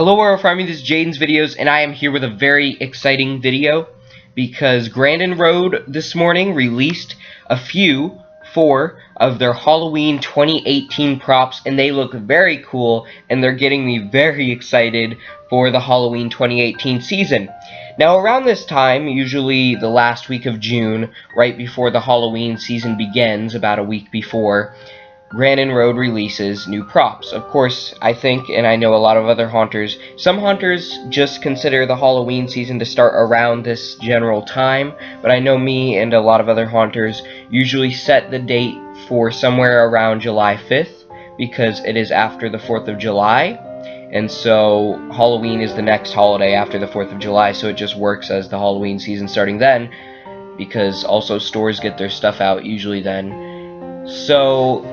Hello world, for me this is Jaden's Videos, and I am here with a very exciting video because Grandin Road this morning released four of their Halloween 2018 props, and they look very cool, and they're getting me very excited for the Halloween 2018 season. Now around this time, usually the last week of June, right before the Halloween season begins, about a week before, Grandin Road releases new props. Of course, I think, and I know a lot of other haunters, some haunters just consider the Halloween season to start around this general time, but I know me and a lot of other haunters usually set the date for somewhere around July 5th, because it is after the 4th of July, and so Halloween is the next holiday after the 4th of July, so it just works as the Halloween season starting then, because also stores get their stuff out usually then. So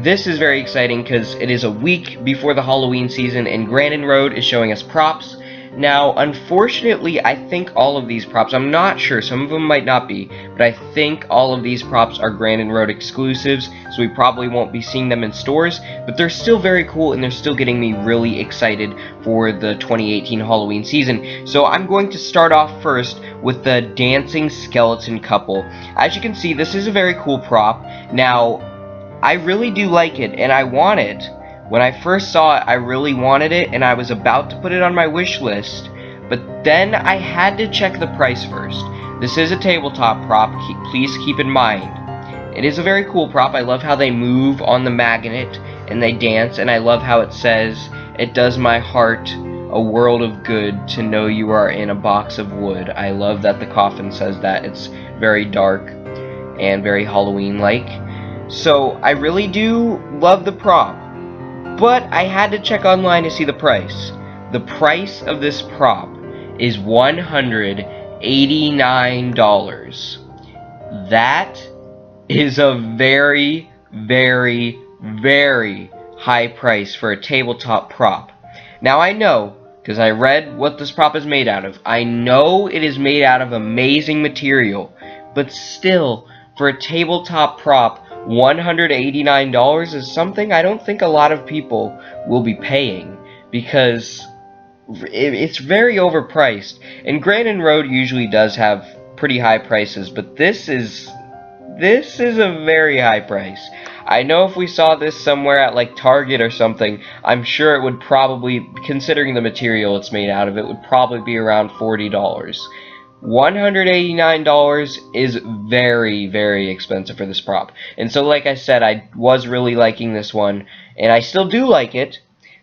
this is very exciting because it is a week before the Halloween season, and Grandin Road is showing us props. Now, unfortunately, I think all of these props, I'm not sure, some of them might not be, but I think all of these props are Grandin Road exclusives, so we probably won't be seeing them in stores, but they're still very cool, and they're still getting me really excited for the 2018 Halloween season. So I'm going to start off first with the dancing skeleton couple. As you can see, this is a very cool prop. Now, I really do like it, and I want it. When I first saw it, I really wanted it, and I was about to put it on my wish list, but then I had to check the price first. This is a tabletop prop, please keep in mind. It is a very cool prop. I love how they move on the magnet, and they dance, and I love how it says, "It does my heart a world of good to know you are in a box of wood." I love that the coffin says that. It's very dark and very Halloween-like. So I really do love the prop, but I had to check online to see the price. The price of this prop is $189. That is a very, very, very high price for a tabletop prop. Now I know, because I read what this prop is made out of, I know it is made out of amazing material, but still, for a tabletop prop, $189 is something I don't think a lot of people will be paying, because it's very overpriced. And Grandin Road usually does have pretty high prices, but this is a very high price. I know if we saw this somewhere at like Target or something, I'm sure it would probably, considering the material it's made out of, it would probably be around $40. $189 is very, very expensive for this prop. And so, like I said, I was really liking this one, and I still do like it,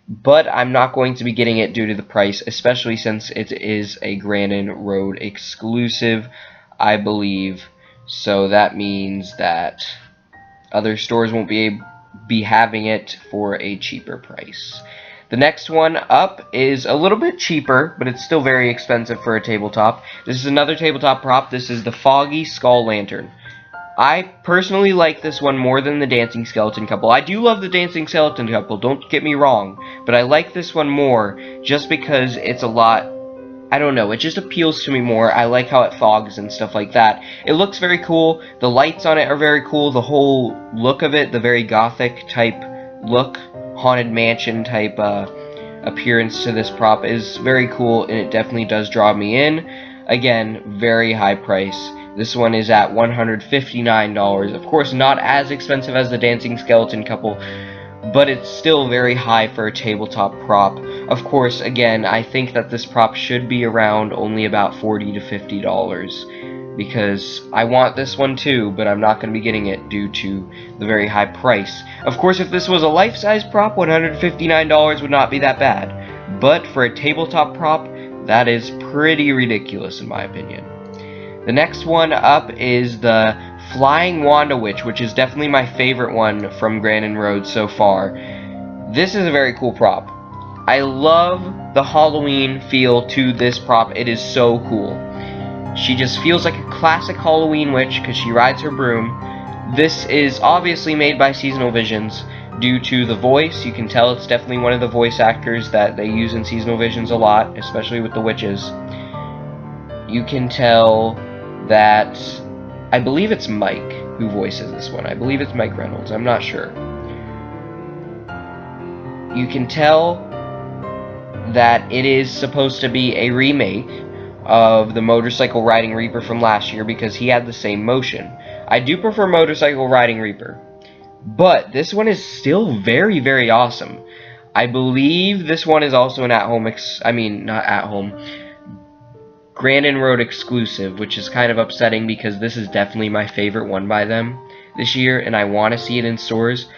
but I'm not going to be getting it due to the price, especially since it is a Grandin Road exclusive, I believe. So that means that other stores won't be having it for a cheaper price. The next one up is a little bit cheaper, but it's still very expensive for a tabletop. This is another tabletop prop. This is the Foggy Skull Lantern. I personally like this one more than the Dancing Skeleton Couple. I do love the Dancing Skeleton Couple, don't get me wrong, but I like this one more just because it's a lot, I don't know, it just appeals to me more. I like how it fogs and stuff like that. It looks very cool. The lights on it are very cool. The whole look of it, the very gothic type look, haunted mansion type appearance to this prop is very cool, and it definitely does draw me in. Again, very high price. This one is at $159. Of course, not as expensive as the Dancing Skeleton Couple, but it's still very high for a tabletop prop. Of course, again, I think that this prop should be around only about $40 to $50, because I want this one too, but I'm not going to be getting it due to the very high price. Of course, if this was a life-size prop, $159 would not be that bad, but for a tabletop prop, that is pretty ridiculous in my opinion. The next one up is the Flying Wanda Witch, which is definitely my favorite one from Grandin Road so far. This is a very cool prop. I love the Halloween feel to this prop. It is so cool. She just feels like a classic Halloween witch because she rides her broom. This is obviously made by Seasonal Visions due to the voice. You can tell it's definitely one of the voice actors that they use in Seasonal Visions a lot, especially with the witches. You can tell that, I believe it's Mike who voices this one. I believe it's Mike Reynolds. I'm not sure. You can tell that it is supposed to be a remake of the Motorcycle Riding Reaper from last year because he had the same motion. I do prefer Motorcycle Riding Reaper, but this one is still very, very awesome. I believe this one is also an at-home, not at-home, Grandin Road exclusive, which is kind of upsetting because this is definitely my favorite one by them this year, and I want to see it in stores.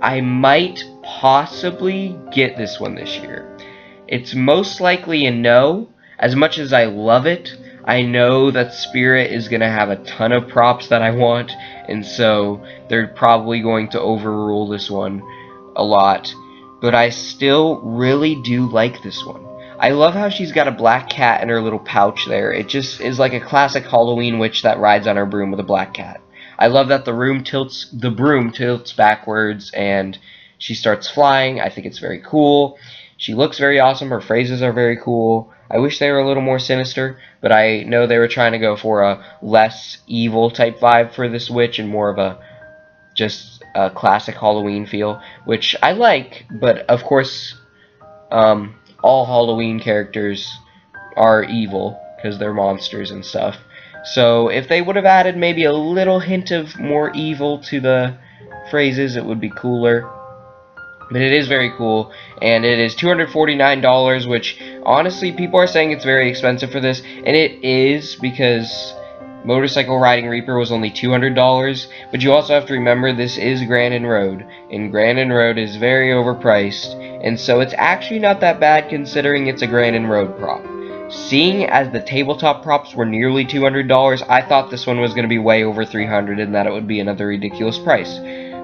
I might possibly get this one this year. It's most likely a no. As much as I love it, I know that Spirit is going to have a ton of props that I want, and so they're probably going to overrule this one a lot. But I still really do like this one. I love how she's got a black cat in her little pouch there. It just is like a classic Halloween witch that rides on her broom with a black cat. I love that the broom tilts backwards and she starts flying. I think it's very cool. She looks very awesome. Her phrases are very cool. I wish they were a little more sinister, but I know they were trying to go for a less evil type vibe for this witch and more of a just a classic Halloween feel, which I like, but of course, all Halloween characters are evil because they're monsters and stuff. So if they would have added maybe a little hint of more evil to the phrases, it would be cooler. But it is very cool, and it is $249, which honestly people are saying it's very expensive for this, and it is because Motorcycle Riding Reaper was only $200, but you also have to remember this is Grandin Road, and Grandin Road is very overpriced, and so it's actually not that bad considering it's a Grandin Road prop. Seeing as the tabletop props were nearly $200, I thought this one was going to be way over $300 and that it would be another ridiculous price.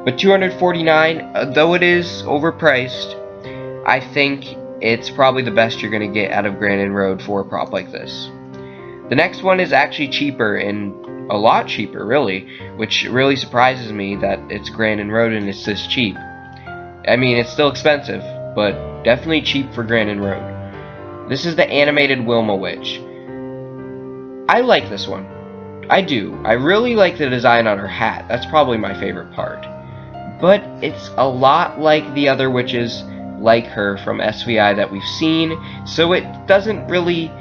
But $249, though it is overpriced, I think it's probably the best you're going to get out of Grandin Road for a prop like this. The next one is actually cheaper, and a lot cheaper, really, which really surprises me that it's Grandin Road and it's this cheap. I mean, it's still expensive, but definitely cheap for Grandin Road. This is the animated Wilma witch. I like this one. I do. I really like the design on her hat. That's probably my favorite part. But it's a lot like the other witches like her from SVI that we've seen, so it doesn't really...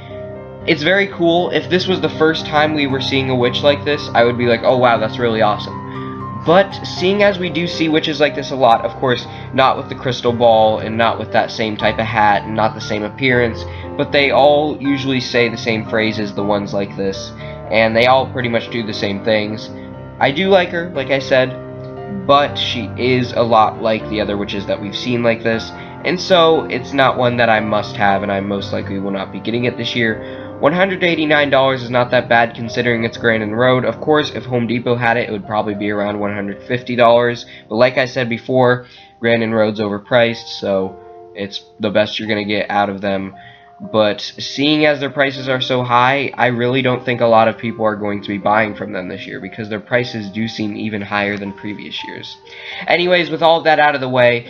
It's very cool. If this was the first time we were seeing a witch like this, I would be like, oh wow, that's really awesome. But seeing as we do see witches like this a lot, of course, not with the crystal ball and not with that same type of hat and not the same appearance, but they all usually say the same phrases, the ones like this, and they all pretty much do the same things. I do like her, like I said, but she is a lot like the other witches that we've seen like this, and so it's not one that I must have, and I most likely will not be getting it this year. $189 is not that bad considering it's Grandin Road. Of course, if Home Depot had it, it would probably be around $150. But like I said before, Grandin Road's overpriced, so it's the best you're going to get out of them. But seeing as their prices are so high, I really don't think a lot of people are going to be buying from them this year because their prices do seem even higher than previous years. Anyways, with all of that out of the way,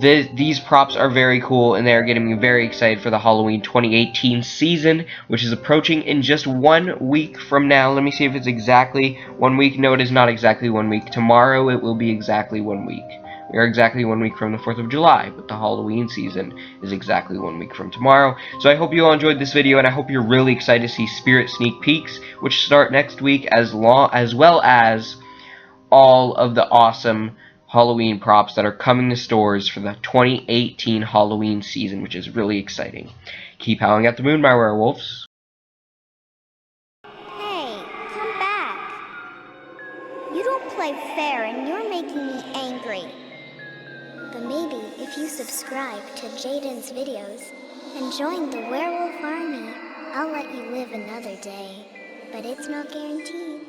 these props are very cool and they are getting me very excited for the Halloween 2018 season, which is approaching in just 1 week from now. Let me see if it's exactly 1 week. No, it is not exactly 1 week. Tomorrow it will be exactly 1 week. We are exactly 1 week from the 4th of July, but the Halloween season is exactly 1 week from tomorrow. So I hope you all enjoyed this video, and I hope you're really excited to see Spirit sneak peeks, which start next week, as well as all of the awesome Halloween props that are coming to stores for the 2018 Halloween season, which is really exciting. Keep howling at the moon, my werewolves. Hey, come back. You don't play fair and you're making me angry. But maybe if you subscribe to Jaden's videos and join the werewolf army, I'll let you live another day. But it's not guaranteed.